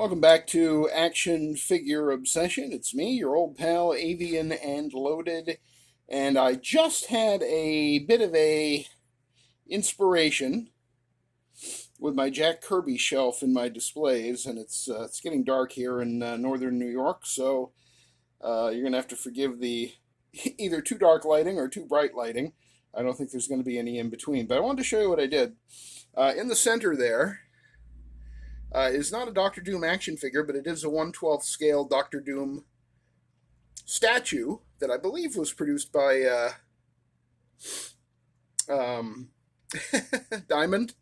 Welcome back to Action Figure Obsession. It's me, your old pal, Avian and Loaded, and I just had a bit of a inspiration with my Jack Kirby shelf in my displays, and it's getting dark here in northern New York, so you're gonna have to forgive the either too dark lighting or too bright lighting. I don't think there's going to be any in between, but I wanted to show you what I did. In the center there is not a Doctor Doom action figure, but it is a 1/12 scale Doctor Doom statue that I believe was produced by um, Diamond.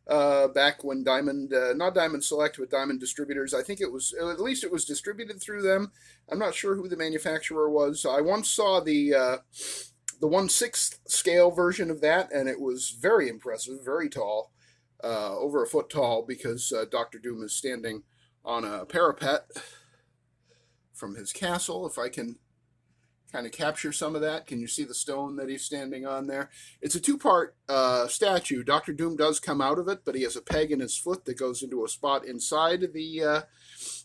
Back when Diamond, not Diamond Select, but Diamond Distributors. I think it was, at least it was distributed through them. I'm not sure who the manufacturer was. I once saw the 1/6 scale version of that, and it was very impressive, very tall. Over a foot tall, because Doctor Doom is standing on a parapet from his castle. If I can kind of capture some of that, can you see the stone that he's standing on there? It's a two-part statue. Doctor Doom does come out of it, but he has a peg in his foot that goes into a spot inside the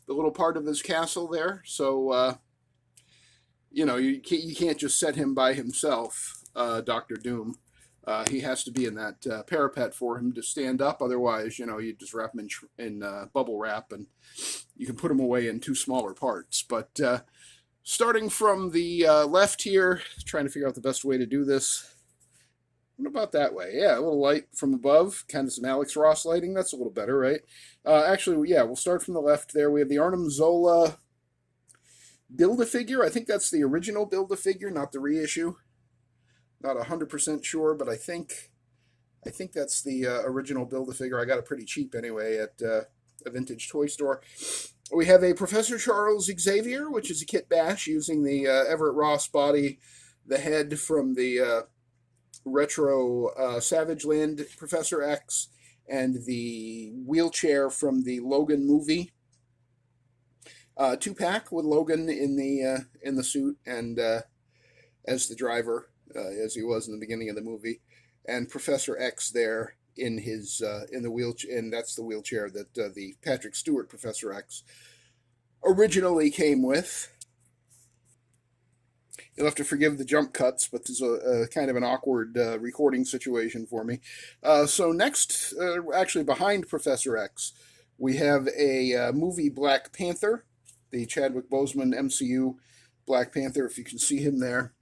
little part of his castle there. So you can't just set him by himself, Doctor Doom. He has to be in that parapet for him to stand up. Otherwise, you just wrap him in bubble wrap, and you can put him away in two smaller parts. But starting from the left here, trying to figure out the best way to do this. What about that way? Yeah, a little light from above, kind of some Alex Ross lighting. That's a little better, right? Actually, yeah, we'll start from the left there. We have the Arnim Zola Build-A-Figure. I think that's the original Build-A-Figure, not the reissue. Not 100% sure, but I think that's the original Build-A-Figure. I got it pretty cheap anyway at a vintage toy store. We have a Professor Charles Xavier, which is a kit bash using the Everett Ross body, the head from the retro Savage Land Professor X, and the wheelchair from the Logan movie. Two-pack with Logan in the suit and as the driver. As he was in the beginning of the movie, and Professor X there in his in the wheelchair, and that's the wheelchair that the Patrick Stewart Professor X originally came with. You'll have to forgive the jump cuts, but this is a kind of an awkward recording situation for me. So next, actually behind Professor X, we have a movie Black Panther, the Chadwick Boseman MCU Black Panther, if you can see him there.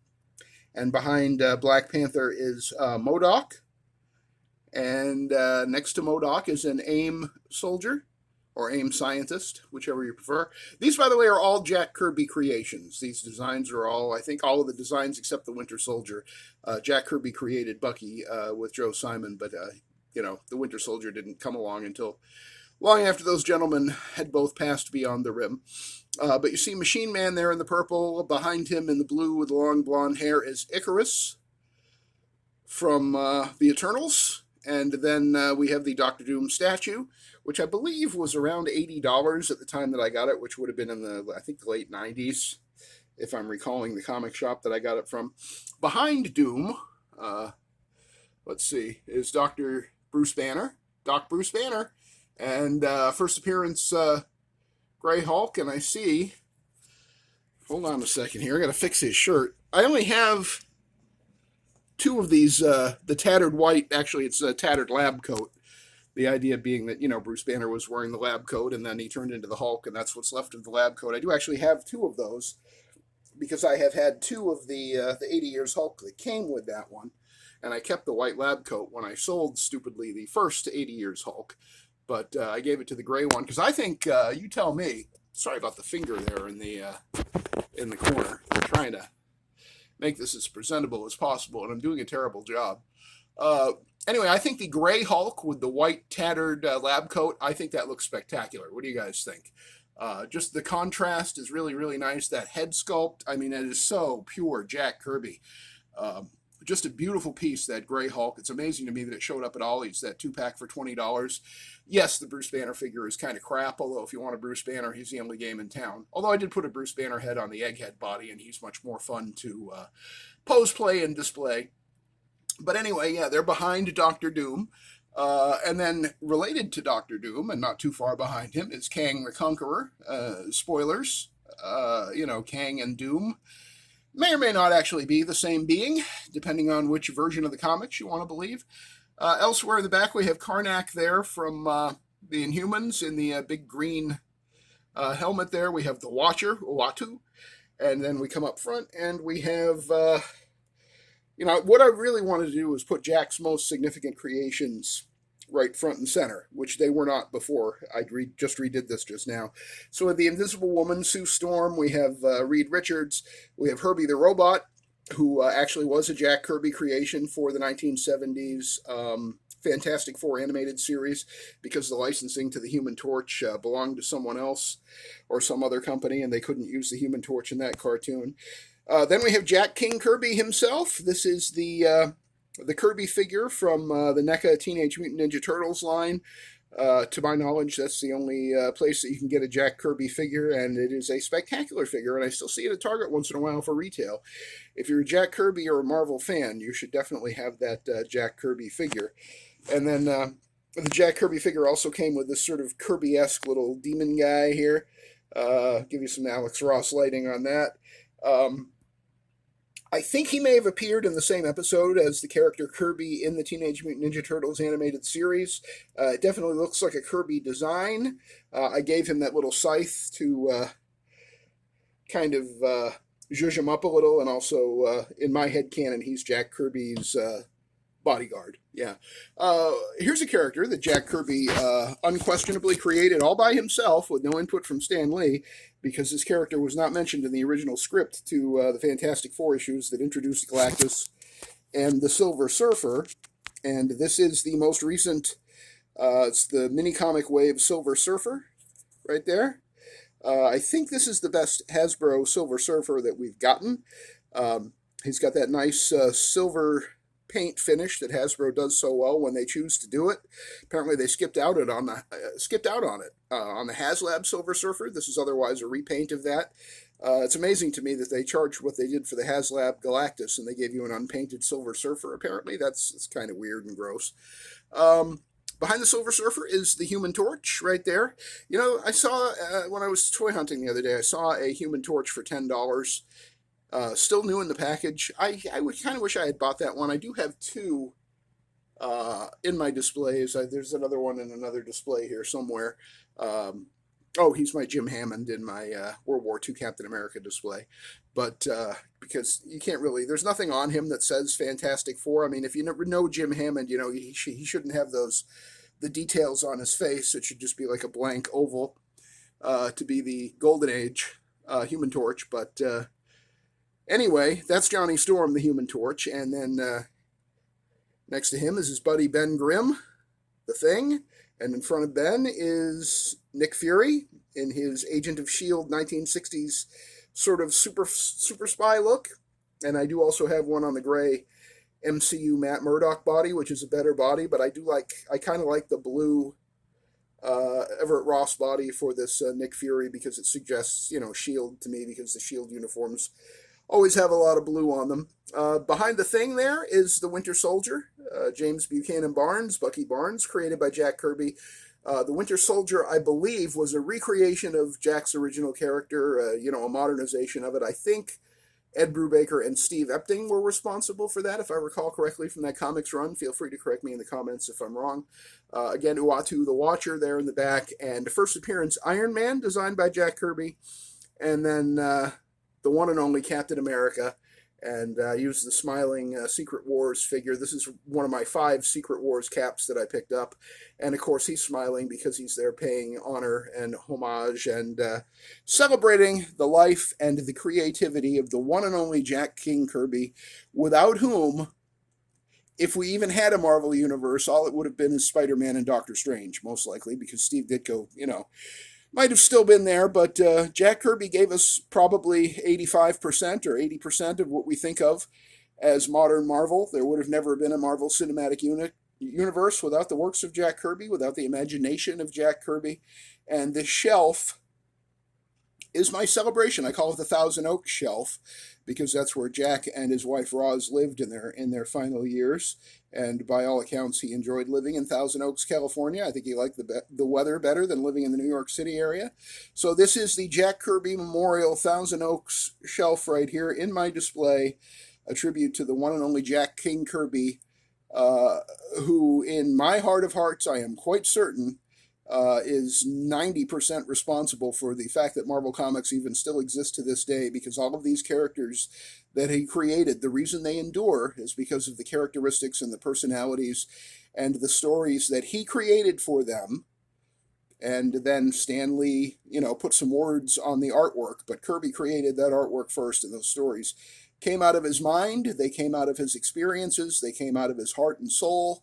And behind Black Panther is MODOK. And next to MODOK is an AIM soldier, or AIM scientist, whichever you prefer. These, by the way, are all Jack Kirby creations. These designs are all, I think all of the designs except the Winter Soldier. Jack Kirby created Bucky with Joe Simon, but, the Winter Soldier didn't come along until long after those gentlemen had both passed beyond the rim. But you see Machine Man there in the purple. Behind him in the blue with the long blonde hair is Icarus from the Eternals. And then we have the Doctor Doom statue, which I believe was around $80 at the time that I got it, which would have been in the late 90s, if I'm recalling the comic shop that I got it from. Behind Doom, let's see, is Dr. Bruce Banner, Doc Bruce Banner. And first appearance, Gray Hulk, and I see, hold on a second here, I got to fix his shirt. I only have two of these, the tattered white, actually it's a tattered lab coat. The idea being that, Bruce Banner was wearing the lab coat, and then he turned into the Hulk, and that's what's left of the lab coat. I do actually have two of those, because I have had two of the 80 Years Hulk that came with that one, and I kept the white lab coat when I sold, stupidly, the first 80 Years Hulk. But I gave it to the gray one because I think you tell me. Sorry about the finger there in the corner. I'm trying to make this as presentable as possible, and I'm doing a terrible job. Anyway, I think the gray Hulk with the white tattered lab coat, I think that looks spectacular. What do you guys think? Just the contrast is really, really nice. That head sculpt, I mean, it is so pure Jack Kirby. Just a beautiful piece, that gray Hulk. It's amazing to me that it showed up at Ollie's, that two-pack for $20. Yes, the Bruce Banner figure is kind of crap, although if you want a Bruce Banner, he's the only game in town. Although I did put a Bruce Banner head on the Egghead body, and he's much more fun to pose, play, and display. But anyway, yeah, they're behind Doctor Doom. And then related to Doctor Doom, and not too far behind him, is Kang the Conqueror. Spoilers, Kang and Doom may or may not actually be the same being, depending on which version of the comics you want to believe. Elsewhere in the back, we have Karnak there from the Inhumans in the big green helmet there. We have the Watcher, Uatu, and then we come up front and we have, what I really wanted to do was put Jack's most significant creations right front and center, which they were not before. Just redid this just now. So with the Invisible Woman, Sue Storm, we have Reed Richards, we have Herbie the Robot, who actually was a Jack Kirby creation for the 1970s Fantastic Four animated series, because the licensing to the Human Torch belonged to someone else or some other company, and they couldn't use the Human Torch in that cartoon. Then we have Jack King Kirby himself. This is the Kirby figure from the NECA Teenage Mutant Ninja Turtles line. To my knowledge, that's the only place that you can get a Jack Kirby figure, and it is a spectacular figure, and I still see it at Target once in a while for retail. If you're a Jack Kirby or a Marvel fan, you should definitely have that Jack Kirby figure. And then the Jack Kirby figure also came with this sort of Kirby-esque little demon guy here. Give you some Alex Ross lighting on that. I think he may have appeared in the same episode as the character Kirby in the Teenage Mutant Ninja Turtles animated series. It definitely looks like a Kirby design. I gave him that little scythe to kind of zhuzh him up a little, and also in my headcanon, he's Jack Kirby's bodyguard. Yeah. Here's a character that Jack Kirby unquestionably created all by himself with no input from Stan Lee, because his character was not mentioned in the original script to the Fantastic Four issues that introduced Galactus and the Silver Surfer. And this is the most recent, it's the mini comic wave Silver Surfer right there. I think this is the best Hasbro Silver Surfer that we've gotten. He's got that nice silver paint finish that Hasbro does so well when they choose to do it. Apparently, they skipped out on it on the HasLab Silver Surfer. This is otherwise a repaint of that. It's amazing to me that they charged what they did for the HasLab Galactus, and they gave you an unpainted Silver Surfer. Apparently, that's kind of weird and gross. Behind the Silver Surfer is the Human Torch right there. I saw when I was toy hunting the other day, I saw a Human Torch for $10. Still new in the package. I would kind of wish I had bought that one. I do have two in my displays. There's another one in another display here somewhere. He's my Jim Hammond in my World War II Captain America display. But because you can't really, there's nothing on him that says Fantastic Four. I mean, if you never know Jim Hammond, he shouldn't have the details on his face. It should just be like a blank oval to be the Golden Age Human Torch. But anyway, that's Johnny Storm, the Human Torch, and then next to him is his buddy Ben Grimm, the Thing, and in front of Ben is Nick Fury in his Agent of S.H.I.E.L.D. 1960s sort of super spy look, and I do also have one on the gray MCU Matt Murdock body, which is a better body, but I kind of like the blue Everett Ross body for this Nick Fury, because it suggests, S.H.I.E.L.D. to me, because the S.H.I.E.L.D. uniforms always have a lot of blue on them. Behind the Thing there is the Winter Soldier, James Buchanan Barnes, Bucky Barnes, created by Jack Kirby. The Winter Soldier, I believe, was a recreation of Jack's original character, a modernization of it. I think Ed Brubaker and Steve Epting were responsible for that, if I recall correctly from that comics run. Feel free to correct me in the comments if I'm wrong. Again, Uatu the Watcher there in the back, and first appearance Iron Man, designed by Jack Kirby, and then the one and only Captain America, and used the smiling Secret Wars figure. This is one of my 5 Secret Wars caps that I picked up, and of course he's smiling because he's there paying honor and homage and celebrating the life and the creativity of the one and only Jack King Kirby, without whom, if we even had a Marvel Universe, all it would have been is Spider-Man and Doctor Strange, most likely, because Steve Ditko, might have still been there, but Jack Kirby gave us probably 85% or 80% of what we think of as modern Marvel. There would have never been a Marvel Cinematic Universe without the works of Jack Kirby, without the imagination of Jack Kirby. And this shelf is my celebration. I call it the Thousand Oaks shelf because that's where Jack and his wife Roz lived in their final years. And by all accounts, he enjoyed living in Thousand Oaks, California. I think he liked the weather better than living in the New York City area. So this is the Jack Kirby Memorial Thousand Oaks shelf right here in my display, a tribute to the one and only Jack King Kirby, who, in my heart of hearts, I am quite certain, is 90% responsible for the fact that Marvel Comics even still exists to this day, because all of these characters that he created, the reason they endure is because of the characteristics and the personalities and the stories that he created for them. And then Stan Lee, put some words on the artwork, but Kirby created that artwork first, and those stories came out of his mind, they came out of his experiences, they came out of his heart and soul.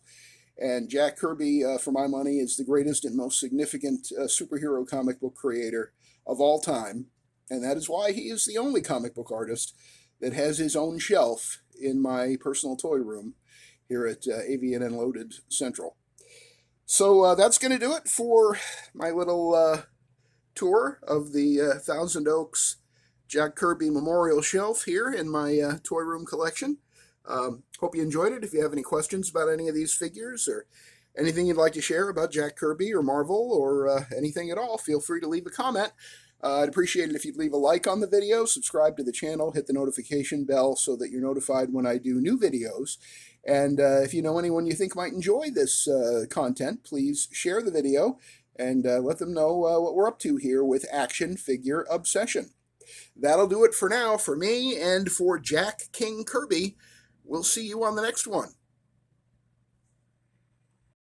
And Jack Kirby, for my money, is the greatest and most significant superhero comic book creator of all time. And that is why he is the only comic book artist that has his own shelf in my personal toy room here at Avian and Loaded Central. So that's going to do it for my little tour of the Thousand Oaks Jack Kirby Memorial Shelf here in my toy room collection. Hope you enjoyed it. If you have any questions about any of these figures or anything you'd like to share about Jack Kirby or Marvel or anything at all, feel free to leave a comment. I'd appreciate it if you'd leave a like on the video, subscribe to the channel, hit the notification bell so that you're notified when I do new videos. And if you know anyone you think might enjoy this content, please share the video and let them know what we're up to here with Action Figure Obsession. That'll do it for now for me and for Jack King Kirby. We'll see you on the next one.